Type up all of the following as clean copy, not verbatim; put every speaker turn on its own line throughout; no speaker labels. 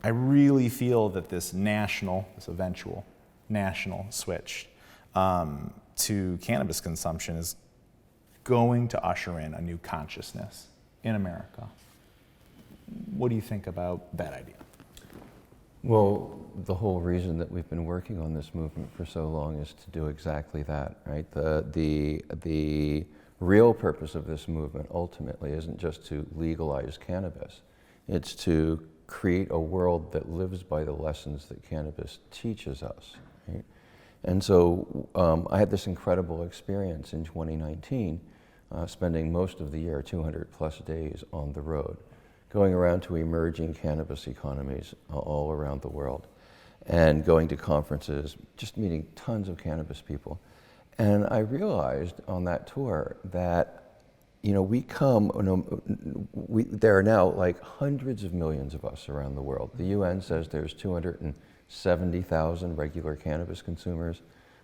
I really feel that this eventual national switch to cannabis consumption is going to usher in a new consciousness in America. What do you think about that idea?
Well, the whole reason that we've been working on this movement for so long is to do exactly that, right? The real purpose of this movement ultimately isn't just to legalize cannabis. It's to create a world that lives by the lessons that cannabis teaches us, right? And so I had this incredible experience in 2019, spending most of the year, 200 plus days on the road, going around to emerging cannabis economies all around the world, and going to conferences, just meeting tons of cannabis people. And I realized on that tour that, you know, there are now like hundreds of millions of us around the world. The UN says there's 270,000 regular cannabis consumers.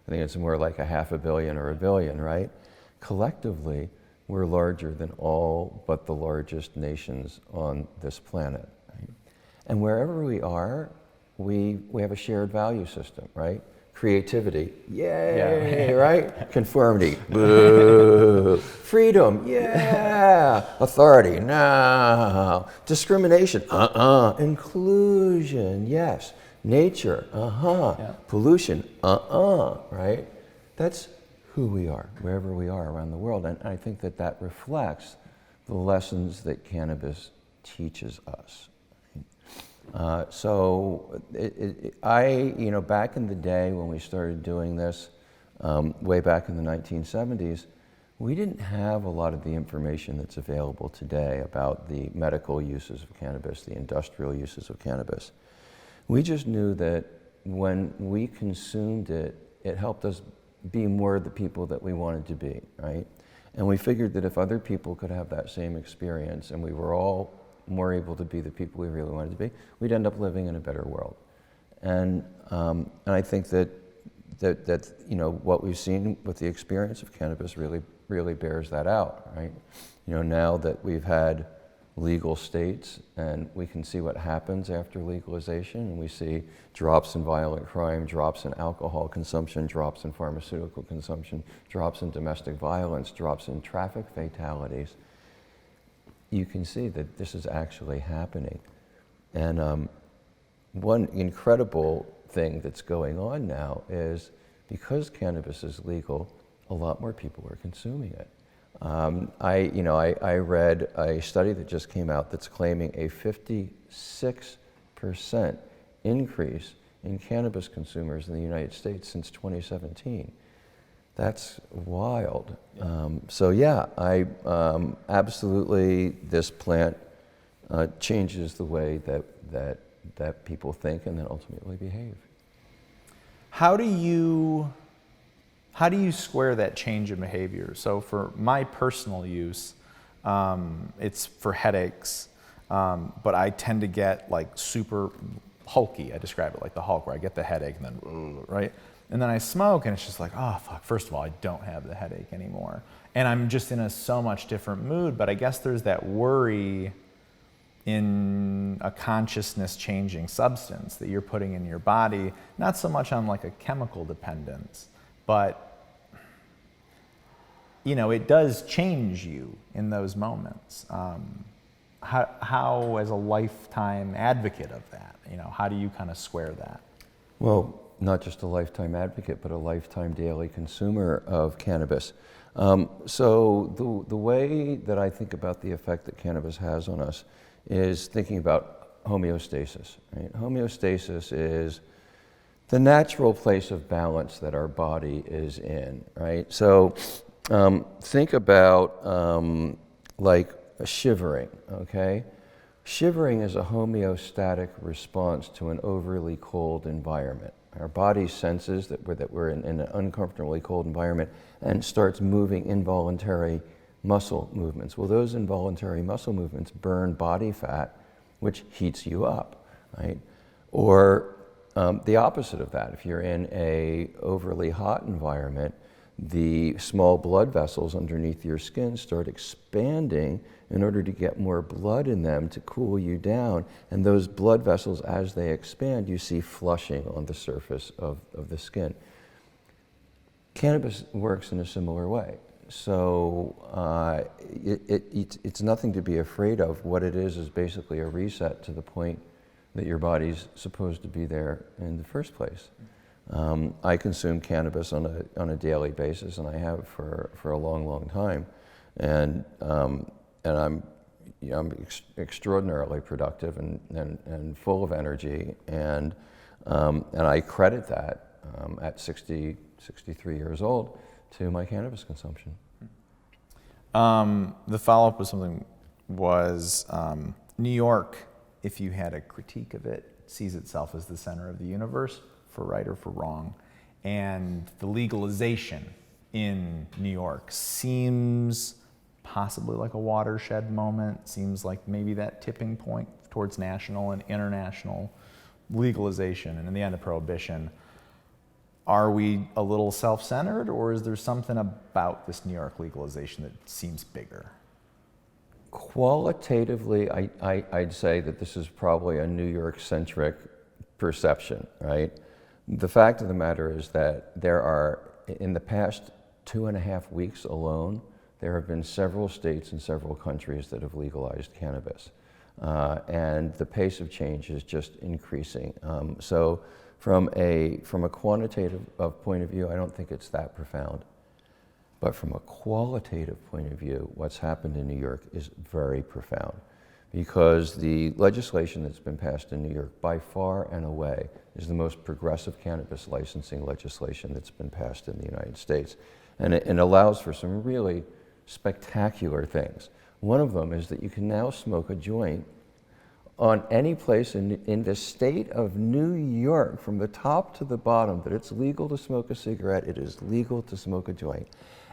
I think it's more like 500 million or 1 billion, right? Collectively, we're larger than all but the largest nations on this planet, right? And wherever we are, we have a shared value system, right? Creativity, yay, right? Conformity, boo. Freedom, yeah. Authority, no. Discrimination, Inclusion, yes. Nature, Yeah. Pollution, right? That's who we are, wherever we are around the world. And I think that reflects the lessons that cannabis teaches us. So back in the day when we started doing this, way back in the 1970s, we didn't have a lot of the information that's available today about the medical uses of cannabis, the industrial uses of cannabis. We just knew that when we consumed it, it helped us be more the people that we wanted to be, right? And we figured that if other people could have that same experience and we were all more able to be the people we really wanted to be, we'd end up living in a better world. And I think that what we've seen with the experience of cannabis really bears that out, right? Now that we've had legal states and we can see what happens after legalization, and we see drops in violent crime, drops in alcohol consumption, drops in pharmaceutical consumption, drops in domestic violence, drops in traffic fatalities, you can see that this is actually happening. And one incredible thing that's going on now is because cannabis is legal, a lot more people are consuming it. I read a study that just came out that's claiming a 56% increase in cannabis consumers in the United States since 2017. That's wild. Absolutely, this plant changes the way that people think and then ultimately behave.
How do you square that change in behavior? So for my personal use, it's for headaches, but I tend to get like super hulky. I describe it like the Hulk, where I get the headache and then, right? And then I smoke and it's just like, oh, fuck, first of all, I don't have the headache anymore. And I'm just in a so much different mood, but I guess there's that worry in a consciousness changing substance that you're putting in your body, not so much on like a chemical dependence, but it does change you in those moments. How, as a lifetime advocate of that, how do you kind of square that?
Well, not just a lifetime advocate, but a lifetime daily consumer of cannabis. So the way that I think about the effect that cannabis has on us is thinking about homeostasis, right? Homeostasis is the natural place of balance that our body is in, right? So think about like shivering, okay? Shivering is a homeostatic response to an overly cold environment. Our body senses that we're in an uncomfortably cold environment and starts moving involuntary muscle movements. Well, those involuntary muscle movements burn body fat, which heats you up, right? Or the opposite of that, if you're in a overly hot environment, the small blood vessels underneath your skin start expanding in order to get more blood in them to cool you down. And those blood vessels, as they expand, you see flushing on the surface of the skin. Cannabis works in a similar way. So it's nothing to be afraid of. What it is basically a reset to the point that your body's supposed to be there in the first place. I consume cannabis on a daily basis, and I have for a long time, and I'm extraordinarily productive and full of energy, and I credit that at 63 years old to my cannabis consumption.
The follow-up was New York, if you had a critique of it, sees itself as the center of the universe, for right or for wrong. And the legalization in New York seems possibly like a watershed moment, seems like maybe that tipping point towards national and international legalization, and in the end of prohibition. Are we a little self-centered, or is there something about this New York legalization that seems bigger?
Qualitatively, I'd say that this is probably a New York-centric perception, right? The fact of the matter is that there are, in the past 2.5 weeks alone, there have been several states and several countries that have legalized cannabis. And the pace of change is just increasing. So from a quantitative point of view, I don't think it's that profound. But from a qualitative point of view, what's happened in New York is very profound, because the legislation that's been passed in New York by far and away is the most progressive cannabis licensing legislation that's been passed in the United States. And it allows for some really spectacular things. One of them is that you can now smoke a joint on any place in the state of New York, from the top to the bottom, that it's legal to smoke a cigarette, it is legal to smoke a joint.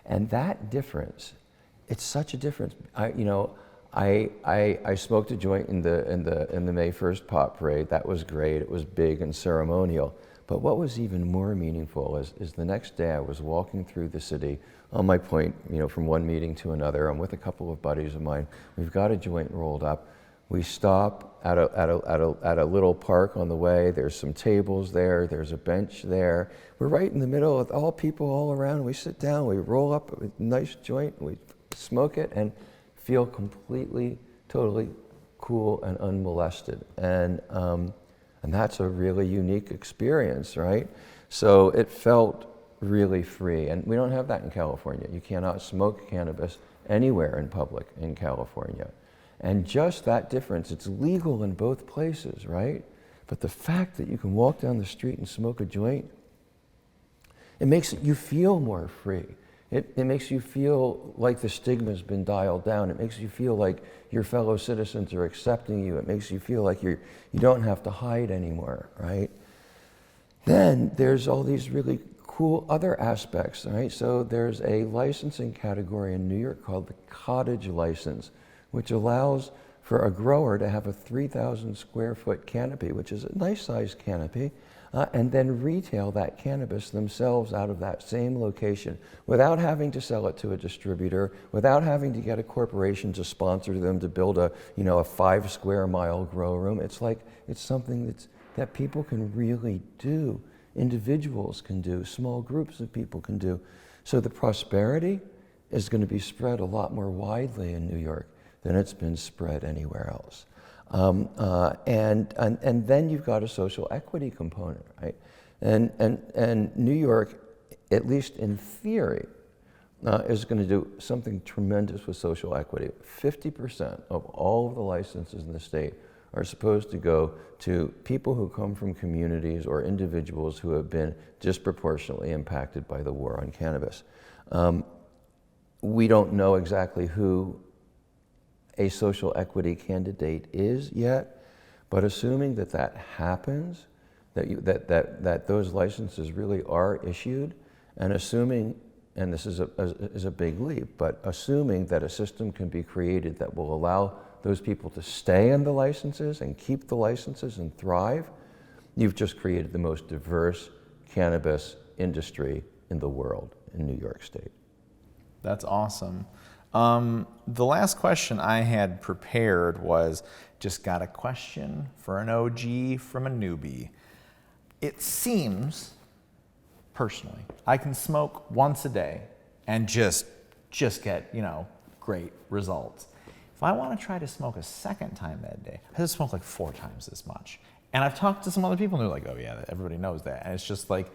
And that difference, it's such a difference. I smoked a joint in the May 1st pot parade. That was great. It was big and ceremonial. But what was even more meaningful is the next day I was walking through the city on my point, from one meeting to another. I'm with a couple of buddies of mine. We've got a joint rolled up. We stop at a little park on the way. There's some tables there. There's a bench there. We're right in the middle with all people all around. We sit down. We roll up a nice joint. We smoke it and feel completely, totally cool and unmolested. And that's a really unique experience, right? So it felt really free. And we don't have that in California. You cannot smoke cannabis anywhere in public in California. And just that difference, it's legal in both places, right? But the fact that you can walk down the street and smoke a joint, it makes you feel more free. It makes you feel like the stigma's been dialed down. It makes you feel like your fellow citizens are accepting you. It makes you feel like you don't have to hide anymore, right? Then there's all these really cool other aspects, right? So there's a licensing category in New York called the cottage license, which allows for a grower to have a 3,000 square foot canopy, which is a nice sized canopy, and then retail that cannabis themselves out of that same location without having to sell it to a distributor, without having to get a corporation to sponsor them to build a 5 square mile grow room. It's something that people can really do, individuals can do, small groups of people can do. So the prosperity is going to be spread a lot more widely in New York than it's been spread anywhere else. And then you've got a social equity component, right? And New York, at least in theory, is going to do something tremendous with social equity. 50% of all of the licenses in the state are supposed to go to people who come from communities or individuals who have been disproportionately impacted by the war on cannabis. We don't know exactly who a social equity candidate is yet, but assuming that happens, that those licenses really are issued, and assuming, and this is a big leap, but assuming that a system can be created that will allow those people to stay in the licenses and keep the licenses and thrive, you've just created the most diverse cannabis industry in the world. in New York State.
That's awesome. The last question I had prepared was, just got a question for an OG from a newbie. It seems, personally, I can smoke once a day and just get, great results. If I want to try to smoke a second time that day, I have to smoke like 4 times this much. And I've talked to some other people and they're like, oh yeah, everybody knows that. And it's just like,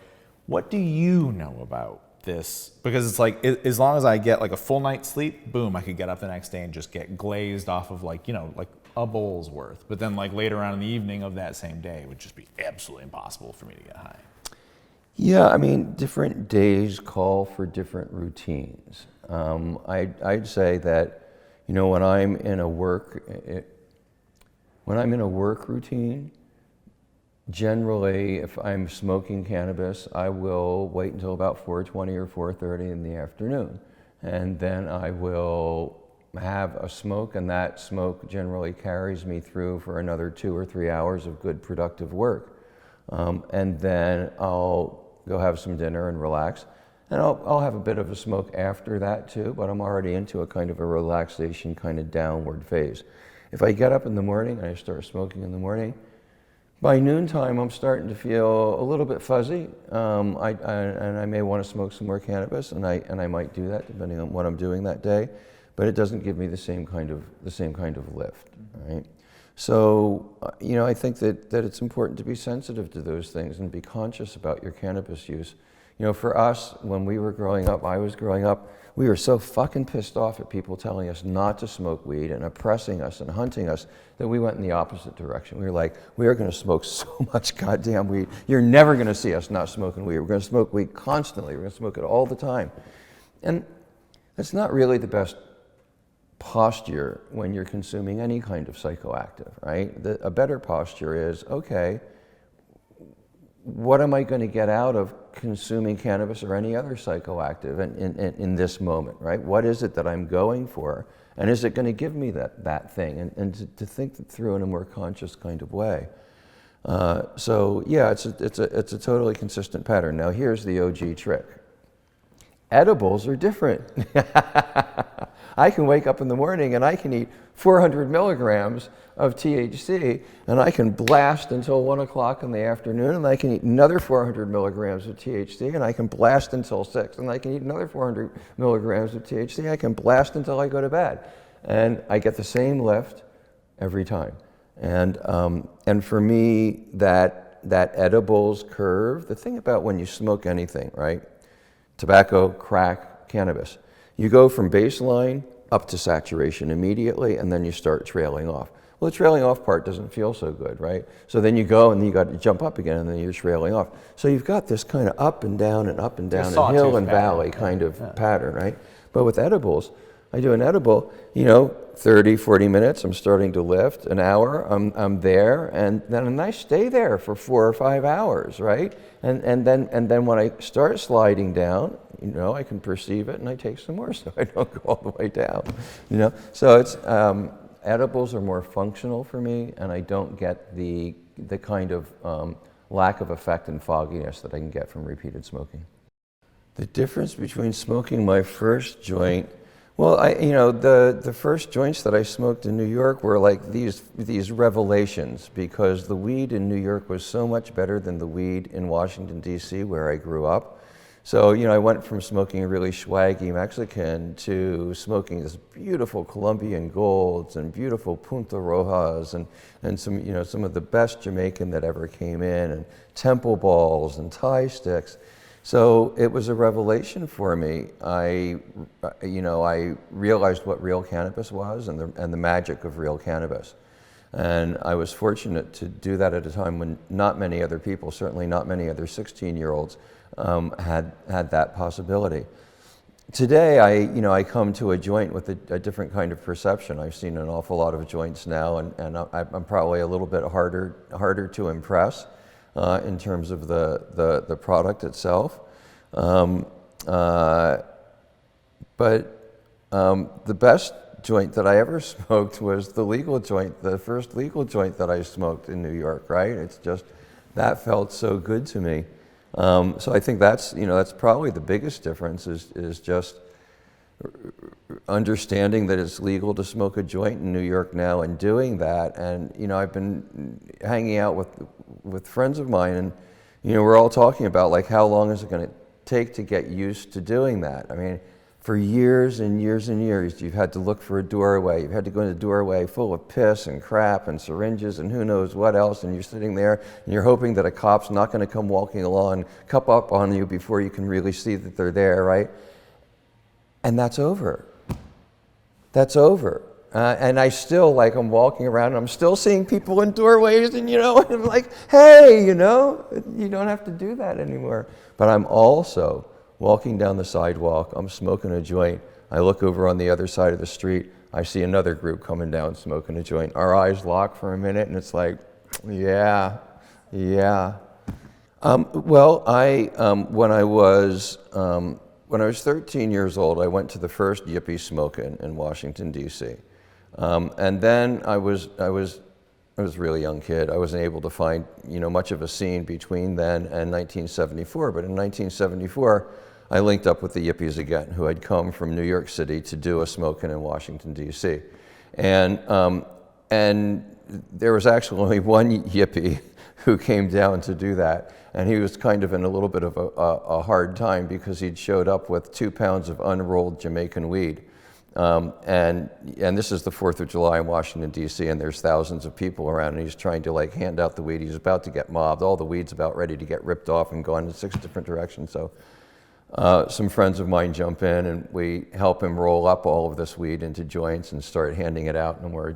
what do you know about this? Because it's like, as long as I get like a full night's sleep, boom, I could get up the next day and just get glazed off of like a bowl's worth. But then like later on in the evening of that same day, it would just be absolutely impossible for me to get high.
Yeah, I mean, different days call for different routines. I'd say that, when I'm in a work routine, generally, if I'm smoking cannabis, I will wait until about 4:20 or 4:30 in the afternoon, and then I will have a smoke, and that smoke generally carries me through for another 2 or 3 hours of good, productive work, and then I'll go have some dinner and relax. And I'll have a bit of a smoke after that too, but I'm already into a kind of a relaxation kind of downward phase. If I get up in the morning and I start smoking in the morning, by noontime I'm starting to feel a little bit fuzzy, and I may want to smoke some more cannabis, and I might do that depending on what I'm doing that day, but it doesn't give me the same kind of lift, right? So, I think that it's important to be sensitive to those things and be conscious about your cannabis use. For us, when we were growing up, I was growing up, we were so fucking pissed off at people telling us not to smoke weed and oppressing us and hunting us that we went in the opposite direction. We were like, we are going to smoke so much goddamn weed. You're never going to see us not smoking weed. We're going to smoke weed constantly. We're going to smoke it all the time. And that's not really the best posture when you're consuming any kind of psychoactive, right? A better posture is, okay, what am I going to get out of consuming cannabis or any other psychoactive in this moment, right? What is it that I'm going for? And is it going to give me that thing? And to think it through in a more conscious kind of way. So yeah, it's a totally consistent pattern. Now here's the OG trick. Edibles are different. I can wake up in the morning and I can eat 400 milligrams of THC, and I can blast until 1 o'clock in the afternoon, and I can eat another 400 milligrams of THC, and I can blast until 6, and I can eat another 400 milligrams of THC. I can blast until I go to bed, and I get the same lift every time. And for me, that edibles curve, the thing about when you smoke anything, right? Tobacco, crack, cannabis, you go from baseline up to saturation immediately, and then you start trailing off. Well, the trailing off part doesn't feel so good, right? So then you go and you got to jump up again, and then you're trailing off. So you've got this kind of up and down and up and down and hill and valley kind of pattern, right? But with edibles, I do an edible, 30, 40 minutes, I'm starting to lift, an hour, I'm there, and then I stay there for 4 or 5 hours, right? And then when I start sliding down, I can perceive it and I take some more so I don't go all the way down, So it's, edibles are more functional for me, and I don't get the kind of lack of effect and fogginess that I can get from repeated smoking. The difference between smoking my first joint, well, the first joints that I smoked in New York were like these revelations, because the weed in New York was so much better than the weed in Washington, D.C., where I grew up. So, I went from smoking a really swaggy Mexican to smoking this beautiful Colombian Golds and beautiful Punta Rojas and some, some of the best Jamaican that ever came in, and Temple Balls and Thai sticks. So it was a revelation for me. I realized what real cannabis was and the magic of real cannabis. And I was fortunate to do that at a time when not many other people, certainly not many other 16-year-olds, had that possibility. Today, I come to a joint with a different kind of perception. I've seen an awful lot of joints now, and I'm probably a little bit harder to impress in terms of the product itself. But the best joint that I ever smoked was the legal joint, the first legal joint that I smoked in New York, right? It's just, that felt so good to me. So I think that's probably the biggest difference is just understanding that it's legal to smoke a joint in New York now and doing that. And I've been hanging out with friends of mine, and we're all talking about like how long is it going to take to get used to doing that. I mean, for years and years and years, you've had to look for a doorway. You've had to go in a doorway full of piss and crap and syringes and who knows what else, and you're sitting there and you're hoping that a cop's not going to come walking along, cup up on you before you can really see that they're there, right? And that's over. That's over. And I still, like, I'm walking around and I'm still seeing people in doorways, and I'm like, hey, you don't have to do that anymore. But I'm also walking down the sidewalk, I'm smoking a joint. I look over on the other side of the street, I see another group coming down smoking a joint. Our eyes lock for a minute, and it's like, yeah. When I was 13 years old, I went to the first yippie smoke in Washington, D.C. And then I was a really young kid. I wasn't able to find much of a scene between then and 1974. But in 1974, I linked up with the yippies again, who had come from New York City to do a smoking in Washington, D.C. And there was actually only one yippie who came down to do that. And he was kind of in a little bit of a hard time because he'd showed up with 2 pounds of unrolled Jamaican weed. And this is the 4th of July in Washington, D.C., and there's thousands of people around, and he's trying to like hand out the weed. He's about to get mobbed. All the weed's about ready to get ripped off and gone in 6 different directions. So some friends of mine jump in, and we help him roll up all of this weed into joints and start handing it out in a more,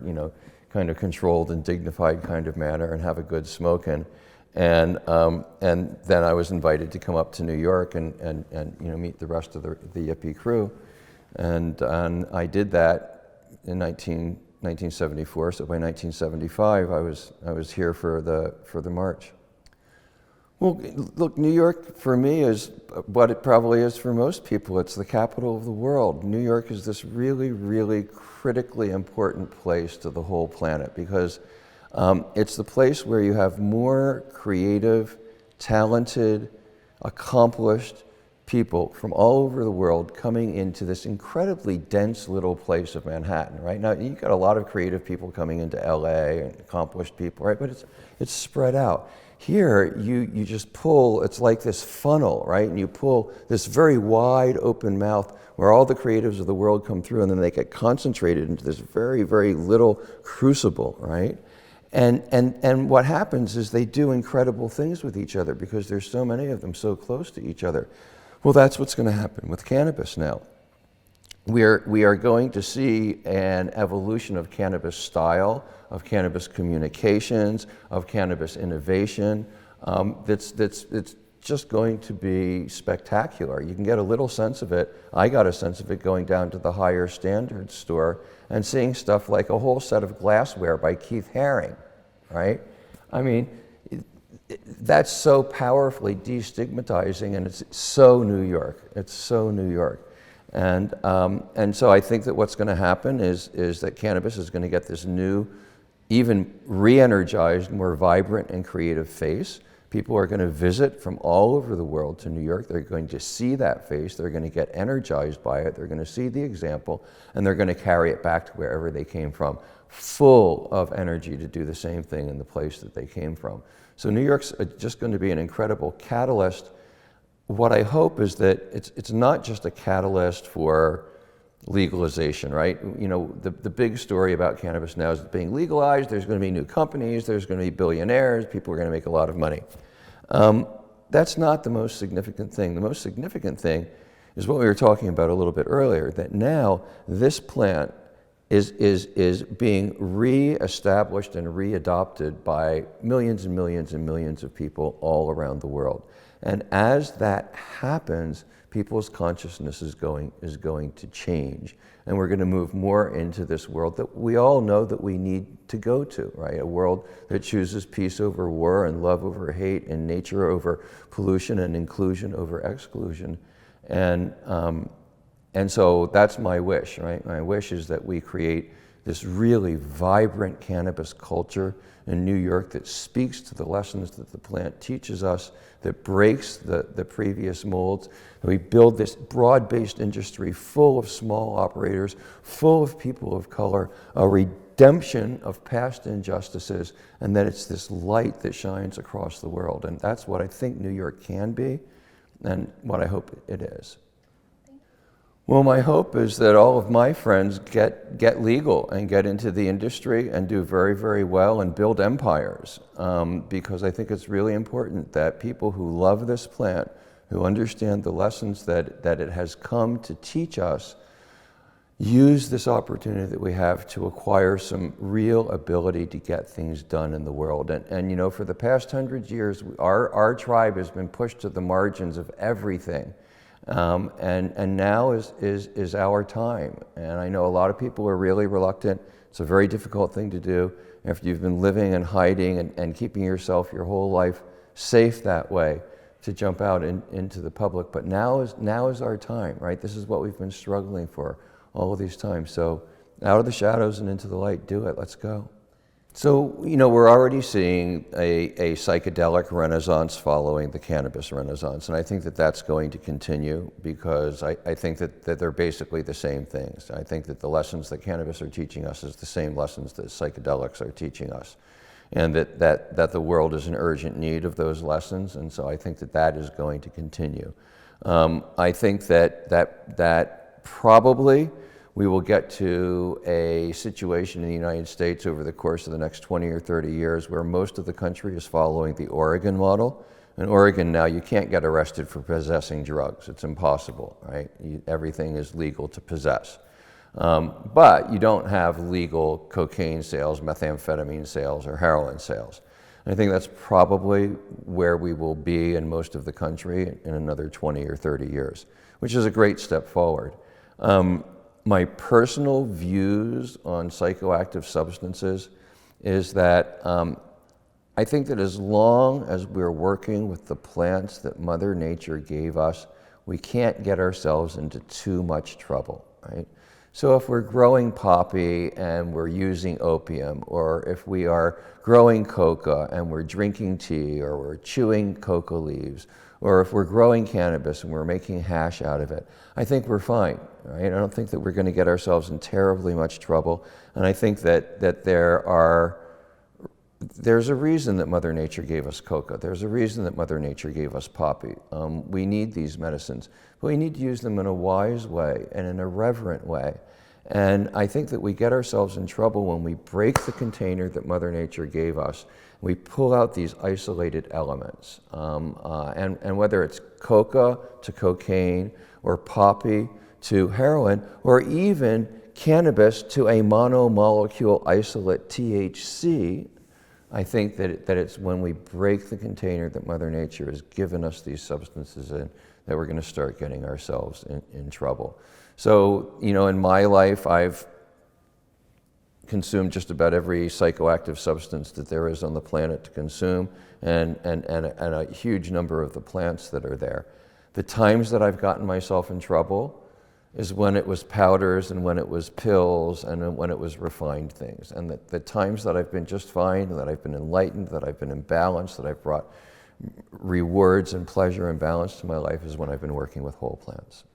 kind of controlled and dignified kind of manner and have a good smoking. And then I was invited to come up to New York and meet the rest of the yippie crew. And I did that in 1974. So by 1975, I was here for the march. Well, look, New York for me is what it probably is for most people. It's the capital of the world. New York is this really, really critically important place to the whole planet because it's the place where you have more creative, talented, accomplished people from all over the world coming into this incredibly dense little place of Manhattan, right? Now, you've got a lot of creative people coming into LA and accomplished people, right? But it's spread out. Here, you just pull, it's like this funnel, right? And you pull this very wide open mouth where all the creatives of the world come through, and then they get concentrated into this very, very little crucible, right? And what happens is they do incredible things with each other because there's so many of them so close to each other. Well, that's what's going to happen with cannabis now. We are going to see an evolution of cannabis style, of cannabis communications, of cannabis innovation. That's just going to be spectacular. You can get a little sense of it. I got a sense of it going down to the Higher Standards store and seeing stuff like a whole set of glassware by Keith Haring, right? I mean, that's so powerfully destigmatizing, and it's so New York. It's so New York. And so I think that what's going to happen is that cannabis is going to get this new, even re-energized, more vibrant and creative face. People are going to visit from all over the world to New York. They're going to see that face. They're going to get energized by it. They're going to see the example, and they're going to carry it back to wherever they came from, full of energy to do the same thing in the place that they came from. So New York's just going to be an incredible catalyst. What I hope is that it's not just a catalyst for legalization, right? You know, the big story about cannabis now is it's being legalized. There's going to be new companies. There's going to be billionaires. People are going to make a lot of money. That's not the most significant thing. The most significant thing is what we were talking about a little bit earlier, that now this plant is being re-established and re-adopted by millions and millions and millions of people all around the world. And as that happens, people's consciousness is going to change. And we're going to move more into this world that we all know that we need to go to, right? A world that chooses peace over war and love over hate and nature over pollution and inclusion over exclusion. And so that's my wish, right? My wish is that we create this really vibrant cannabis culture in New York that speaks to the lessons that the plant teaches us, that breaks the previous molds. And we build this broad-based industry full of small operators, full of people of color, a redemption of past injustices, and that it's this light that shines across the world. And that's what I think New York can be, and what I hope it is. Well, my hope is that all of my friends get legal and get into the industry and do very, very well and build empires, because I think it's really important that people who love this plant, who understand the lessons that it has come to teach us, use this opportunity that we have to acquire some real ability to get things done in the world. And you know, for the past 100 years, our tribe has been pushed to the margins of everything. And now is our time. And I know a lot of people are really reluctant. It's a very difficult thing to do after you've been living and hiding and keeping yourself your whole life safe that way, to jump out into the public. But now is our time, right? This is what we've been struggling for all of these times. So out of the shadows and into the light, do it, let's go. So, you know, we're already seeing a psychedelic renaissance following the cannabis renaissance, and I think that that's going to continue, because I think that they're basically the same things. I think that the lessons that cannabis are teaching us is the same lessons that psychedelics are teaching us, and that the world is in urgent need of those lessons, and so I think that is going to continue. I think that probably we will get to a situation in the United States over the course of the next 20 or 30 years where most of the country is following the Oregon model. In Oregon now, you can't get arrested for possessing drugs. It's impossible, right? Everything is legal to possess. But you don't have legal cocaine sales, methamphetamine sales, or heroin sales. And I think that's probably where we will be in most of the country in another 20 or 30 years, which is a great step forward. My personal views on psychoactive substances is that I think that as long as we're working with the plants that Mother Nature gave us, we can't get ourselves into too much trouble, right? So if we're growing poppy and we're using opium, or if we are growing coca and we're drinking tea, or we're chewing coca leaves, or if we're growing cannabis and we're making hash out of it, I think we're fine, right? I don't think that we're going to get ourselves in terribly much trouble. And I think that there's a reason that Mother Nature gave us coca. There's a reason that Mother Nature gave us poppy. We need these medicines, but we need to use them in a wise way and in a reverent way. And I think that we get ourselves in trouble when we break the container that Mother Nature gave us. We pull out these isolated elements. And whether it's coca to cocaine, or poppy to heroin, or even cannabis to a monomolecule isolate THC, I think that it's when we break the container that Mother Nature has given us these substances in that we're going to start getting ourselves in trouble. So, you know, in my life, I've consumed just about every psychoactive substance that there is on the planet to consume, and a huge number of the plants that are there. The times that I've gotten myself in trouble is when it was powders and when it was pills and when it was refined things. And the times that I've been just fine, and that I've been enlightened, that I've been in balance, that I've brought rewards and pleasure and balance to my life is when I've been working with whole plants.